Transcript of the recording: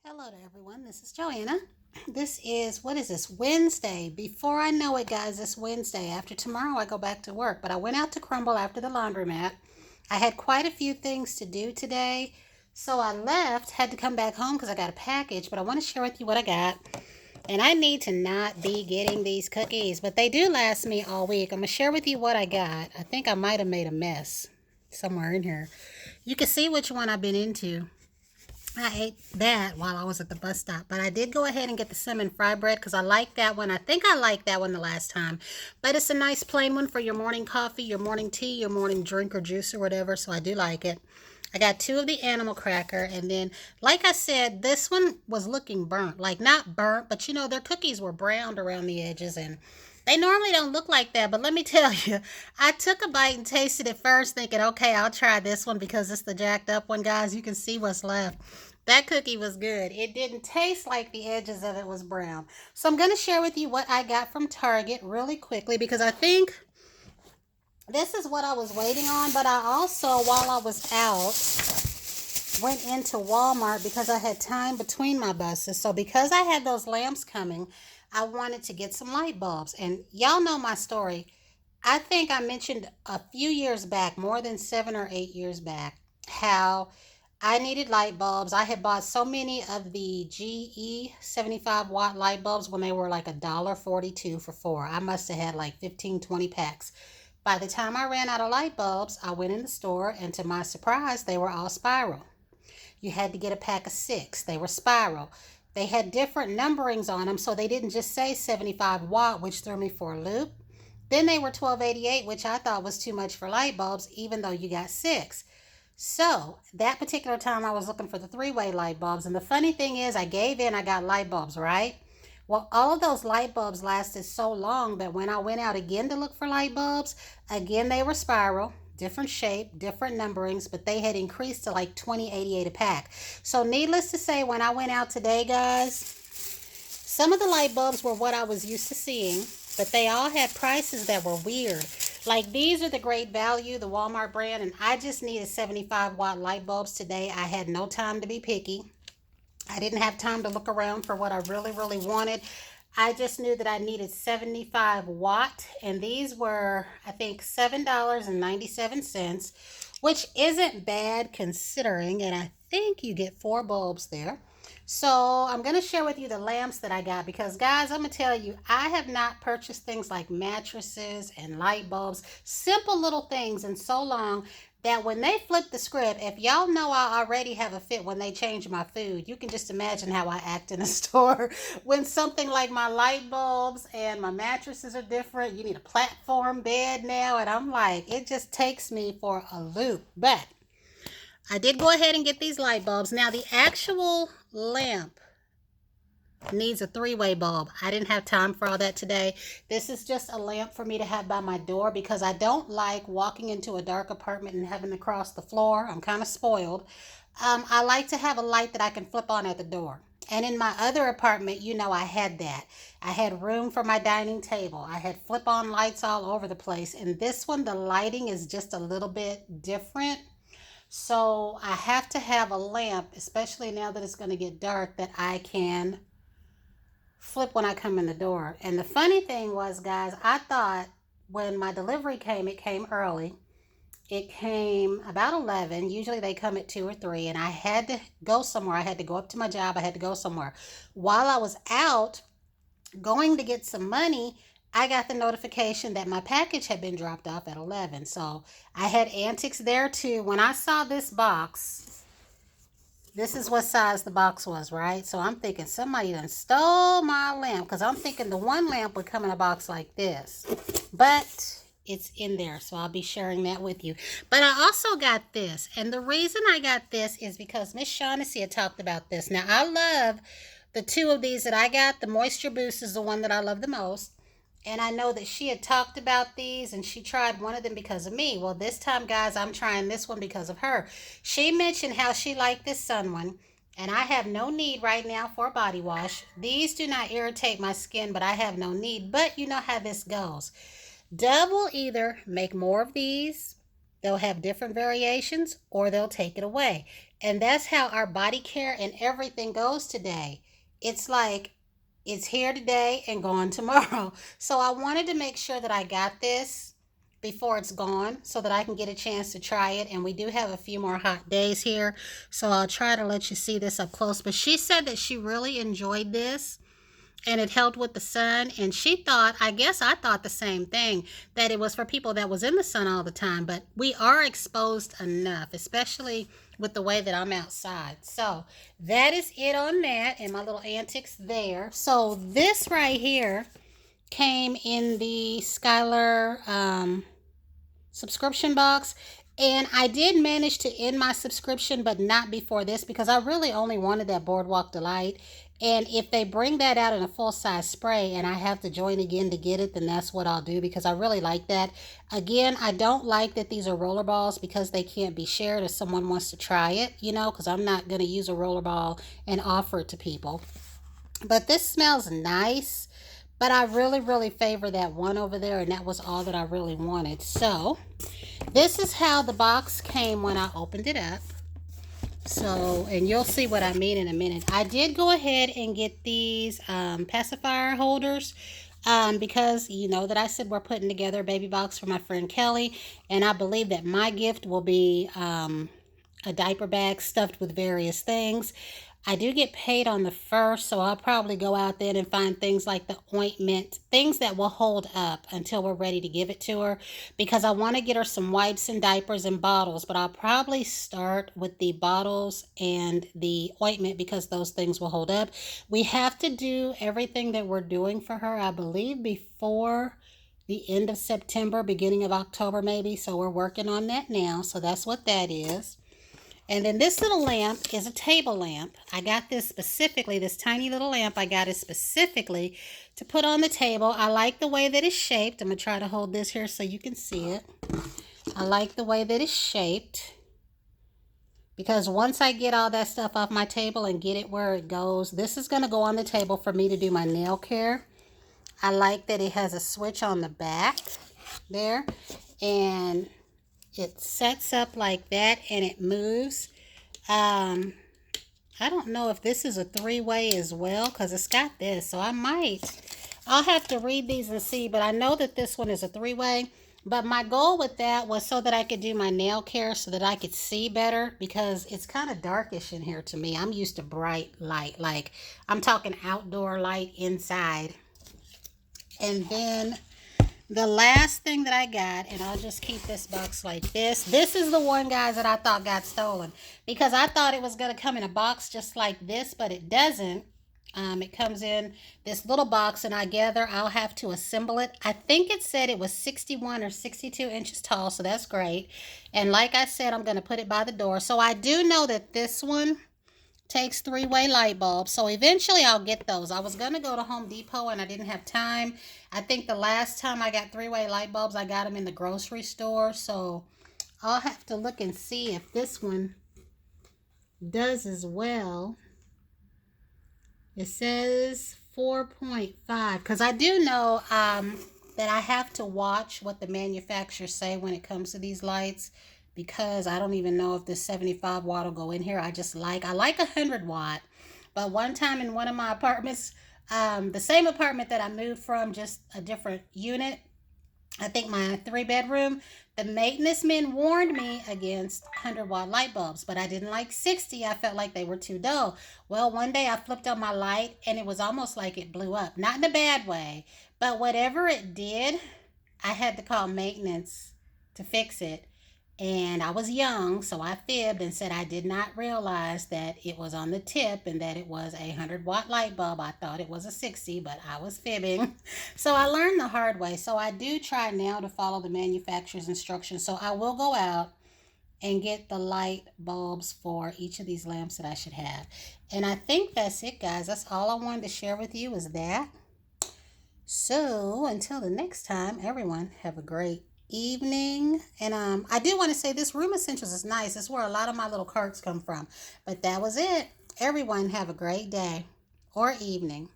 Hello to everyone. This is Joanna. This is, what is this? Wednesday. Before I know it, guys, it's Wednesday. After tomorrow, I go back to work. But I went out to Crumble after the laundromat. I had quite a few things to do today. So I left, had to come back home because I got a package. But I want to share with you what I got. And I need to not be getting these cookies. But they do last me all week. I'm going to share with you what I got. I think I might have made a mess somewhere in here. You can see which one I've been into. I ate that while I was at the bus stop, but I did go ahead and get the cinnamon fry bread because I like that one. I think I liked that one the last time, but it's a nice plain one for your morning coffee, your morning tea, your morning drink or juice or whatever, so I do like it. I got two of the animal cracker, and then, like I said, this one was looking burnt. Like, not burnt, but you know, their cookies were browned around the edges, and they normally don't look like that, but let me tell you, I took a bite and tasted it first thinking, okay, I'll try this one because it's the jacked up one, guys. You can see what's left. That cookie was good. It didn't taste like the edges of it was brown. So I'm going to share with you what I got from Target really quickly because I think this is what I was waiting on. But I also, while I was out, went into Walmart because I had time between my buses. So because I had those lamps coming, I wanted to get some light bulbs. And y'all know my story. I think I mentioned a few years back, more than 7 or 8 years back, how I needed light bulbs. I had bought so many of the GE 75-watt light bulbs when they were like $1.42 for four. I must have had like 15, 20 packs. By the time I ran out of light bulbs, I went in the store, and to my surprise, they were all spiral. You had to get a pack of 6. They were spiral. They had different numberings on them, so they didn't just say 75 watt, which threw me for a loop. Then they were 1288, which I thought was too much for light bulbs, even though you got 6. So that particular time I was looking for the 3-way light bulbs. And the funny thing is I gave in, I got light bulbs, right? Well, all of those light bulbs lasted so long that when I went out again to look for light bulbs, again, they were spiral, different shape, different numberings, but they had increased to like 2088 a pack. So needless to say, when I went out today, guys, some of the light bulbs were what I was used to seeing, but they all had prices that were weird. Like, these are the Great Value, the Walmart brand, and I just needed 75-watt light bulbs today. I had no time to be picky. I didn't have time to look around for what I really, really wanted. I just knew that I needed 75 watt, and these were, I think, $7.97, which isn't bad considering, and I think you get 4 bulbs there. So I'm going to share with you the lamps that I got because, guys, I'm going to tell you, I have not purchased things like mattresses and light bulbs, simple little things, in so long that when they flip the script, if y'all know I already have a fit when they change my food, you can just imagine how I act in a store when something like my light bulbs and my mattresses are different. You need a platform bed now, and I'm like, it just takes me for a loop. But I did go ahead and get these light bulbs. Now, the actual lamp needs a 3-way bulb. I didn't have time for all that today. This is just a lamp for me to have by my door because I don't like walking into a dark apartment and having to cross the floor. I'm kind of spoiled. I like to have a light that I can flip on at the door. And in my other apartment, you know, I had that. I had room for my dining table. I had flip-on lights all over the place. And this one, the lighting is just a little bit different. So I have to have a lamp, especially now that it's going to get dark, that I can flip when I come in the door. And the funny thing was, guys, I thought when my delivery came, it came early. It came about 11. Usually they come at 2 or 3. And I had to go somewhere. I had to go up to my job. I had to go somewhere. While I was out going to get some money, I got the notification that my package had been dropped off at 11. So I had antics there too. When I saw this box, this is what size the box was, right? So I'm thinking somebody done stole my lamp because I'm thinking the one lamp would come in a box like this. But it's in there, so I'll be sharing that with you. But I also got this, and the reason I got this is because Miss Shaughnessy had talked about this. Now, I love the 2 of these that I got. The Moisture Boost is the one that I love the most. And I know that she had talked about these and she tried one of them because of me. Well, this time, guys, I'm trying this one because of her. She mentioned how she liked this sun one. And I have no need right now for a body wash. These do not irritate my skin, but I have no need. But you know how this goes. Dove will either make more of these, they'll have different variations, or they'll take it away. And that's how our body care and everything goes today. It's like it's here today and gone tomorrow. So I wanted to make sure that I got this before it's gone so that I can get a chance to try it. And we do have a few more hot days here, so I'll try to let you see this up close. But she said that she really enjoyed this and it helped with the sun, and she thought, I guess I thought the same thing, that it was for people that was in the sun all the time, but we are exposed enough, especially with the way that I'm outside. So that is it on that and my little antics there. So this right here came in the Skylar subscription box, and I did manage to end my subscription, but not before this, because I really only wanted that Boardwalk Delight. And if they bring that out in a full-size spray and I have to join again to get it, then that's what I'll do, because I really like that. Again, I don't like that these are roller balls because they can't be shared if someone wants to try it, you know, because I'm not going to use a roller ball and offer it to people. But this smells nice, but I really, really favor that one over there, and that was all that I really wanted. So this is how the box came when I opened it up. So, and you'll see what I mean in a minute. I did go ahead and get these pacifier holders because you know that I said we're putting together a baby box for my friend Kelly, and I believe that my gift will be a diaper bag stuffed with various things. I do get paid on the 1st, so I'll probably go out there and find things like the ointment, things that will hold up until we're ready to give it to her, because I want to get her some wipes and diapers and bottles, but I'll probably start with the bottles and the ointment because those things will hold up. We have to do everything that we're doing for her, I believe, before the end of September, beginning of October maybe, so we're working on that now. So that's what that is. And then this little lamp is a table lamp. I got this specifically, this tiny little lamp, I got it specifically to put on the table. I like the way that it's shaped. I'm going to try to hold this here so you can see it. I like the way that it's shaped, because once I get all that stuff off my table and get it where it goes, this is going to go on the table for me to do my nail care. I like that it has a switch on the back there, and it sets up like that and it moves. I don't know if this is a 3-way as well, because it's got this, so I'll have to read these and see, but I know that this one is a 3-way. But my goal with that was so that I could do my nail care so that I could see better, because it's kind of darkish in here to me. I'm used to bright light, like I'm talking outdoor light inside. And then the last thing that I got, and I'll just keep this box like this. This is the one, guys, that I thought got stolen, because I thought it was going to come in a box just like this, but it doesn't. It comes in this little box, and I gather I'll have to assemble it. I think it said it was 61 or 62 inches tall, so that's great. And like I said, I'm going to put it by the door. So I do know that this one takes 3-way light bulbs, so eventually I'll get those. I was going to go to Home Depot and I didn't have time. I think the last time I got 3-way light bulbs, I got them in the grocery store, so I'll have to look and see if this one does as well. It says 4.5, because I do know that I have to watch what the manufacturers say when it comes to these lights, because I don't even know if this 75 watt will go in here. I like 100 watt. But one time in one of my apartments, the same apartment that I moved from, just a different unit, I think my 3-bedroom, the maintenance men warned me against 100 watt light bulbs, but I didn't like 60. I felt like they were too dull. Well, one day I flipped on my light and it was almost like it blew up. Not in a bad way, but whatever it did, I had to call maintenance to fix it. And I was young, so I fibbed and said I did not realize that it was on the tip and that it was a 100 watt light bulb. I thought it was a 60, but I was fibbing. So I learned the hard way. So I do try now to follow the manufacturer's instructions. So I will go out and get the light bulbs for each of these lamps that I should have. And I think that's it, guys. That's all I wanted to share with you, is that. So until the next time, everyone, have a great evening. And I do want to say this Room Essentials is nice. It's where a lot of my little cards come from. But that was it. Everyone have a great day or evening.